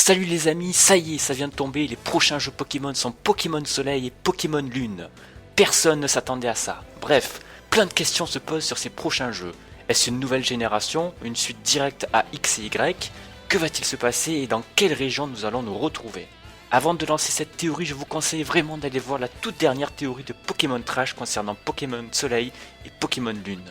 Salut les amis, ça y est, ça vient de tomber, les prochains jeux Pokémon sont Pokémon Soleil et Pokémon Lune. Personne ne s'attendait à ça. Bref, plein de questions se posent sur ces prochains jeux. Est-ce une nouvelle génération, une suite directe à X et Y? Que va-t-il se passer et dans quelle région nous allons nous retrouver? Avant de lancer cette théorie, je vous conseille vraiment d'aller voir la toute dernière théorie de Pokémon Trash concernant Pokémon Soleil et Pokémon Lune.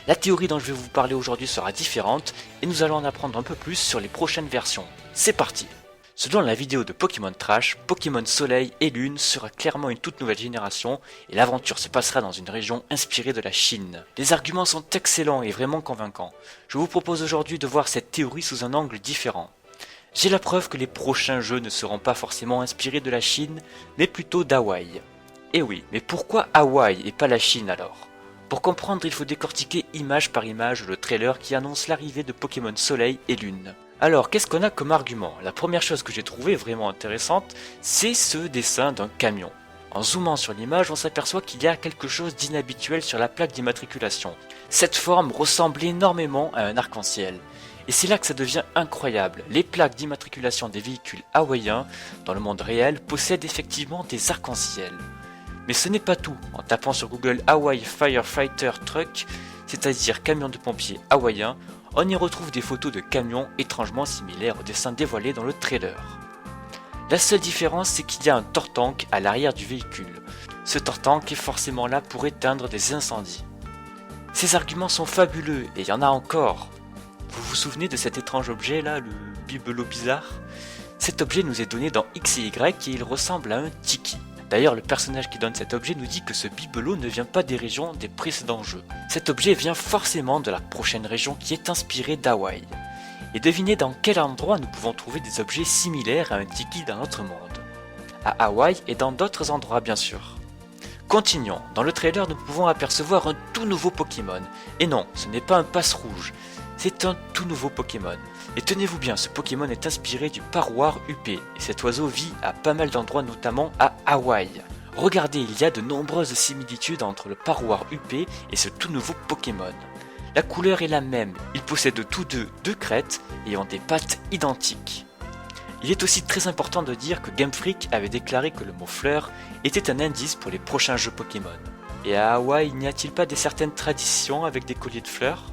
La théorie dont je vais vous parler aujourd'hui sera différente et nous allons en apprendre un peu plus sur les prochaines versions. C'est parti! Selon la vidéo de Pokémon Trash, Pokémon Soleil et Lune sera clairement une toute nouvelle génération et l'aventure se passera dans une région inspirée de la Chine. Les arguments sont excellents et vraiment convaincants. Je vous propose aujourd'hui de voir cette théorie sous un angle différent. J'ai la preuve que les prochains jeux ne seront pas forcément inspirés de la Chine, mais plutôt d'Hawaï. Et oui, mais pourquoi Hawaï et pas la Chine alors? Pour comprendre, il faut décortiquer image par image le trailer qui annonce l'arrivée de Pokémon Soleil et Lune. Alors, qu'est-ce qu'on a comme argument? La première chose que j'ai trouvée vraiment intéressante, c'est ce dessin d'un camion. En zoomant sur l'image, on s'aperçoit qu'il y a quelque chose d'inhabituel sur la plaque d'immatriculation. Cette forme ressemble énormément à un arc-en-ciel. Et c'est là que ça devient incroyable. Les plaques d'immatriculation des véhicules hawaïens, dans le monde réel, possèdent effectivement des arcs-en-ciel. Mais ce n'est pas tout. En tapant sur Google Hawaii Firefighter Truck, c'est-à-dire camion de pompiers hawaïen, on y retrouve des photos de camions étrangement similaires au dessin dévoilé dans le trailer. La seule différence, c'est qu'il y a un tortank à l'arrière du véhicule. Ce tortank est forcément là pour éteindre des incendies. Ces arguments sont fabuleux et il y en a encore. Vous vous souvenez de cet étrange objet là, le bibelot bizarre? Cet objet nous est donné dans X et Y et il ressemble à un tiki. D'ailleurs, le personnage qui donne cet objet nous dit que ce bibelot ne vient pas des régions des précédents jeux. Cet objet vient forcément de la prochaine région qui est inspirée d'Hawaï. Et devinez dans quel endroit nous pouvons trouver des objets similaires à un tiki dans notre monde. À Hawaï et dans d'autres endroits bien sûr. Continuons, dans le trailer nous pouvons apercevoir un tout nouveau Pokémon. Et non, ce n'est pas un passe rouge, c'est un tout nouveau Pokémon. Et tenez-vous bien, ce Pokémon est inspiré du Parroir huppé, et cet oiseau vit à pas mal d'endroits, notamment à Hawaï. Regardez, il y a de nombreuses similitudes entre le Parroir huppé et ce tout nouveau Pokémon. La couleur est la même, ils possèdent tous deux crêtes et ont des pattes identiques. Il est aussi très important de dire que Game Freak avait déclaré que le mot fleur était un indice pour les prochains jeux Pokémon. Et à Hawaï, n'y a-t-il pas des certaines traditions avec des colliers de fleurs?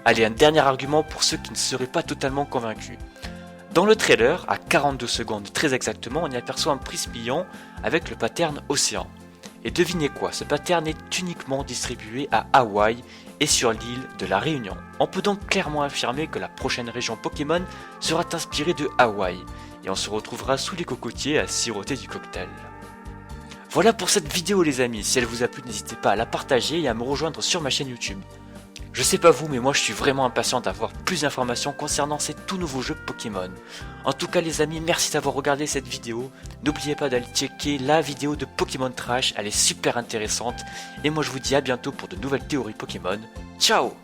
Allez, un dernier argument pour ceux qui ne seraient pas totalement convaincus. Dans le trailer, à 42 secondes très exactement, on y aperçoit un Prismillon avec le pattern océan. Et devinez quoi, ce pattern est uniquement distribué à Hawaï et sur l'île de la Réunion. On peut donc clairement affirmer que la prochaine région Pokémon sera inspirée de Hawaï, et on se retrouvera sous les cocotiers à siroter du cocktail. Voilà pour cette vidéo les amis, si elle vous a plu n'hésitez pas à la partager et à me rejoindre sur ma chaîne YouTube. Je sais pas vous, mais moi je suis vraiment impatient d'avoir plus d'informations concernant ces tout nouveaux jeux Pokémon. En tout cas les amis, merci d'avoir regardé cette vidéo. N'oubliez pas d'aller checker la vidéo de Pokémon Trash, elle est super intéressante. Et moi je vous dis à bientôt pour de nouvelles théories Pokémon. Ciao!